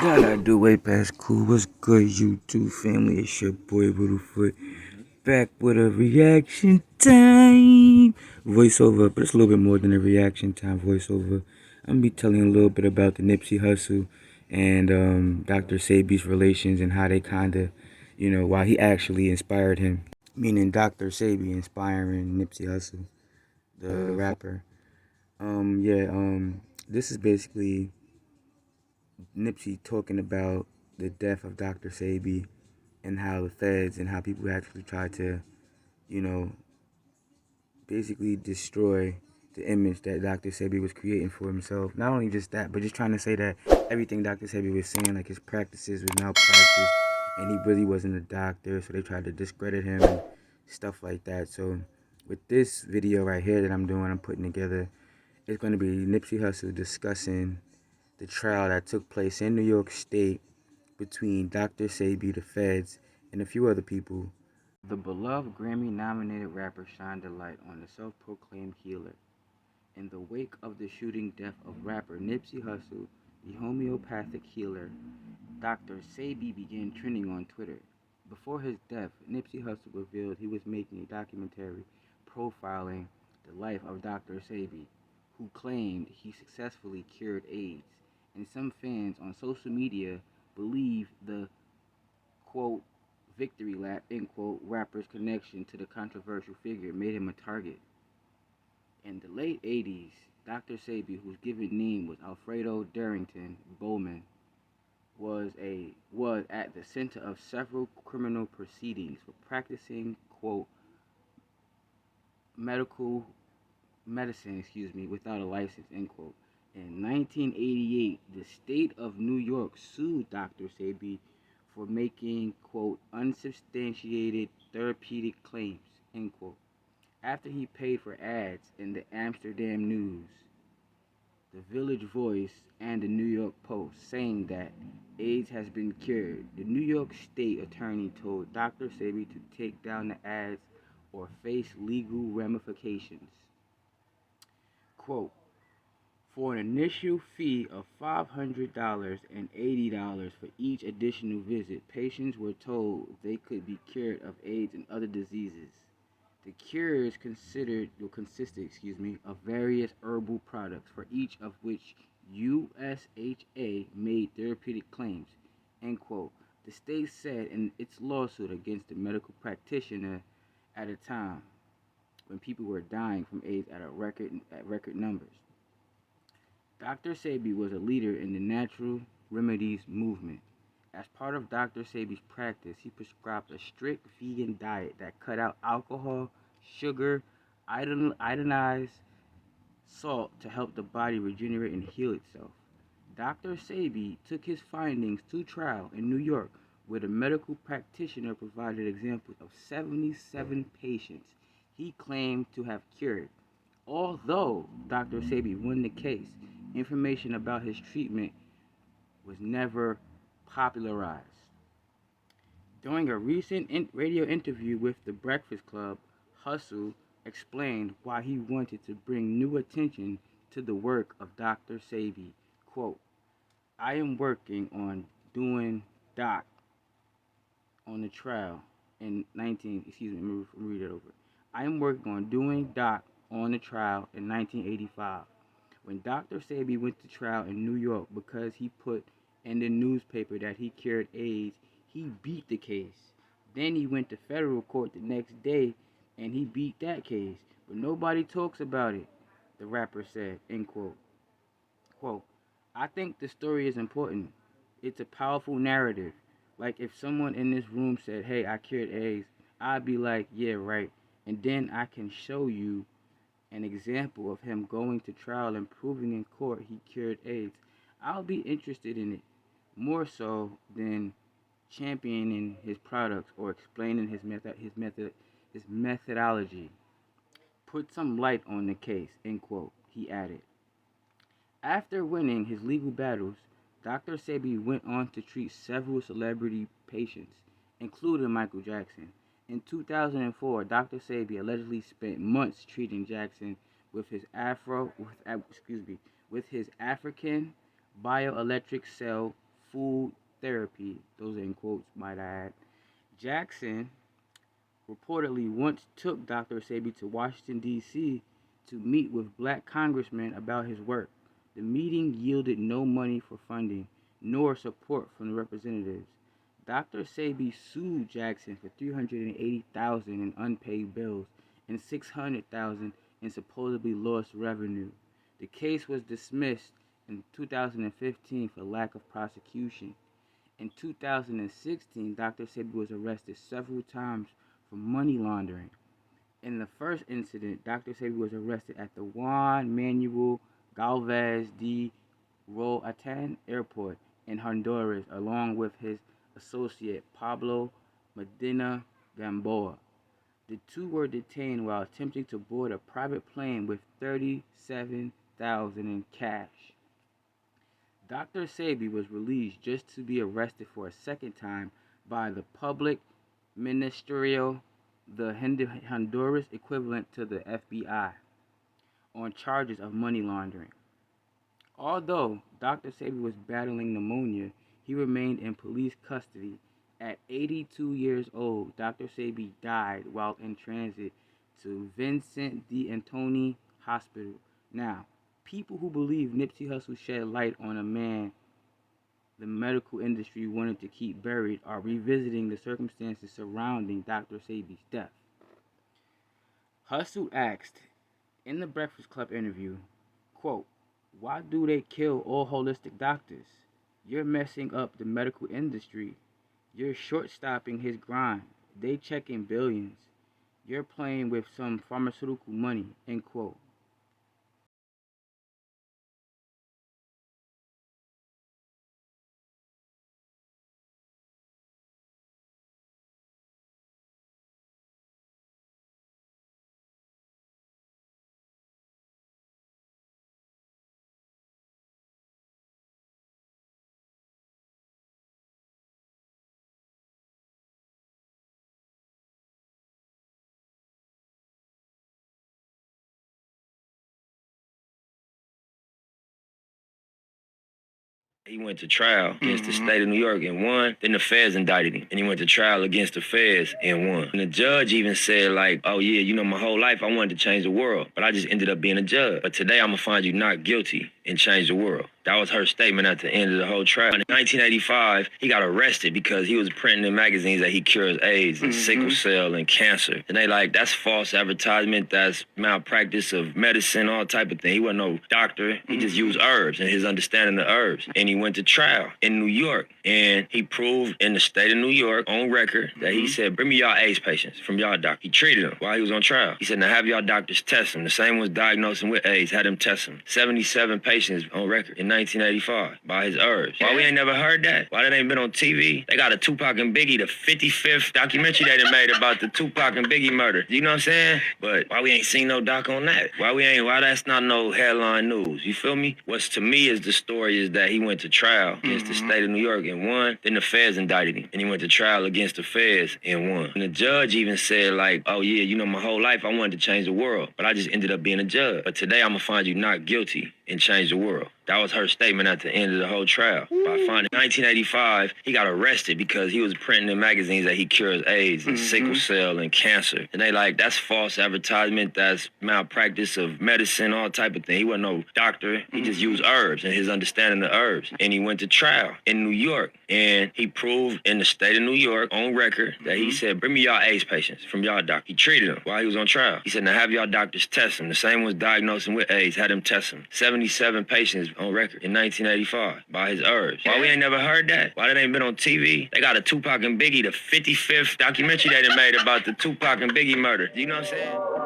God, I do way past cool. What's good, YouTube family? It's your boy Littlefoot back with a reaction time voiceover, but it's a little bit more than a reaction time voiceover. I'm gonna be telling you a little bit about the Nipsey Hussle and Dr. Sebi's relations and how they kinda, why he actually inspired him. Meaning Dr. Sebi inspiring Nipsey Hussle, the rapper. Yeah. This is basically Nipsey talking about the death of Dr. Sebi and how the feds and how people actually tried to, you know, basically destroy the image that Dr. Sebi was creating for himself. Not only just that, but just trying to say that everything Dr. Sebi was saying, like his practices was malpractice and he really wasn't a doctor, so they tried to discredit him and stuff like that. So with this video right here that I'm doing, I'm putting together, it's going to be Nipsey Hussle discussing the trial that took place in New York State between Dr. Sebi, the feds, and a few other people. The beloved Grammy-nominated rapper shined a light on the self-proclaimed healer. In the wake of the shooting death of rapper Nipsey Hussle, the homeopathic healer, Dr. Sebi began trending on Twitter. Before his death, Nipsey Hussle revealed he was making a documentary profiling the life of Dr. Sebi, who claimed he successfully cured AIDS, and some fans on social media believe the quote victory lap end quote rapper's connection to the controversial figure made him a target. In the late 80s, Dr. Sebi, whose given name was Alfredo Darrington Bowman, was at the center of several criminal proceedings for practicing quote medical medicine, without a license, end quote. In 1988, the state of New York sued Dr. Sebi for making, quote, unsubstantiated therapeutic claims, end quote, after he paid for ads in the Amsterdam News, the Village Voice, and the New York Post, saying that AIDS has been cured. The New York State attorney told Dr. Sebi to take down the ads or face legal ramifications. Quote, for an initial fee of $500 and $80 for each additional visit, patients were told they could be cured of AIDS and other diseases. The cures consisted of various herbal products, for each of which USHA made therapeutic claims. End quote. The state said in its lawsuit against the medical practitioner at a time when people were dying from AIDS at record numbers. Dr. Sebi was a leader in the natural remedies movement. As part of Dr. Sebi's practice, he prescribed a strict vegan diet that cut out alcohol, sugar, iodinized salt to help the body regenerate and heal itself. Dr. Sebi took his findings to trial in New York, where the medical practitioner provided examples of 77 patients he claimed to have cured. Although Dr. Sebi won the case, information about his treatment was never popularized. During a recent radio interview with The Breakfast Club, Hussle explained why he wanted to bring new attention to the work of Dr. Sebi. Quote, I am working on doing doc on the trial in 19, let me read it over. I am working on doing doc on the trial in 1985. When Dr. Sebi went to trial in New York because he put in the newspaper that he cured AIDS, he beat the case. Then he went to federal court the next day and he beat that case. But nobody talks about it, the rapper said, end quote. Quote, I think the story is important. It's a powerful narrative. Like if someone in this room said, hey, I cured AIDS, I'd be like, yeah, right. And then I can show you an example of him going to trial and proving in court he cured AIDS. I'll be interested in it more so than championing his products or explaining his methodology. Put some light on the case, end quote, he added. After winning his legal battles, Dr. Sebi went on to treat several celebrity patients, including Michael Jackson. In 2004, Dr. Sebi allegedly spent months treating Jackson with his with his African bioelectric cell food therapy. Those are in quotes, might I add. Jackson reportedly once took Dr. Sebi to Washington, D.C. to meet with black congressmen about his work. The meeting yielded no money for funding, nor support from the representatives. Dr. Sebi sued Jackson for $380,000 in unpaid bills and $600,000 in supposedly lost revenue. The case was dismissed in 2015 for lack of prosecution. In 2016, Dr. Sebi was arrested several times for money laundering. In the first incident, Dr. Sebi was arrested at the Juan Manuel Galvez de Roatan Airport in Honduras, along with his associate Pablo Medina Gamboa. The two were detained while attempting to board a private plane with $37,000 in cash. Dr. Sebi was released just to be arrested for a second time by the Public Ministerial, the Honduras equivalent to the FBI, on charges of money laundering. Although Dr. Sebi was battling pneumonia, he remained in police custody. At 82 years old, Dr. Sebi died while in transit to Vincent d'Antoni Hospital. Now, people who believe Nipsey Hussle shed light on a man the medical industry wanted to keep buried are revisiting the circumstances surrounding Dr. Sebi's death. Hussle asked in the Breakfast Club interview, quote, "Why do they kill all holistic doctors? You're messing up the medical industry. You're short-stopping his grind. They checking billions. You're playing with some pharmaceutical money," end quote. He went to trial against the state of New York and won. Then the feds indicted him. And he went to trial against the feds and won. And the judge even said, like, oh, yeah, you know, my whole life I wanted to change the world, but I just ended up being a judge. But today I'm going to find you not guilty and change the world. That was her statement at the end of the whole trial. In 1985, he got arrested because he was printing in magazines that he cures AIDS and sickle cell and cancer. And they like, that's false advertisement, that's malpractice of medicine, all type of thing. He wasn't no doctor. He just used herbs and his understanding of herbs. And he went to trial in New York. And he proved in the state of New York on record that he said, bring me y'all AIDS patients from y'all doctor. He treated them while he was on trial. He said, now have y'all doctors test them. The same ones diagnosing with AIDS, had him test them. 77 patients on record in 1985 by his herbs. Why we ain't never heard that? Why that ain't been on TV? They got a Tupac and Biggie, the 55th documentary they done made about the Tupac and Biggie murder. You know what I'm saying? But why we ain't seen no doc on that? Why that's not no headline news? You feel me? What's to me is the story is that he went to trial against the state of New York and won. Then the feds indicted him. And he went to trial against the feds and won. And the judge even said like, oh yeah, you know, my whole life I wanted to change the world, but I just ended up being a judge. But today I'm gonna find you not guilty and change the world. That was her statement at the end of the whole trial. By finding 1985, he got arrested because he was printing in magazines that he cures AIDS and sickle cell and cancer. And they like, that's false advertisement, that's malpractice of medicine, all type of thing. He wasn't no doctor. He just used herbs and his understanding of herbs. And he went to trial in New York. And he proved in the state of New York on record that he said, bring me y'all AIDS patients from y'all doctor. He treated them while he was on trial. He said, now have y'all doctors test them. The same ones diagnosing with AIDS, had him test them. 77 patients on record in 1985 by his herbs. Why we ain't never heard that? Why that ain't been on TV? They got a Tupac and Biggie, the 55th documentary they done made about the Tupac and Biggie murder. You know what I'm saying?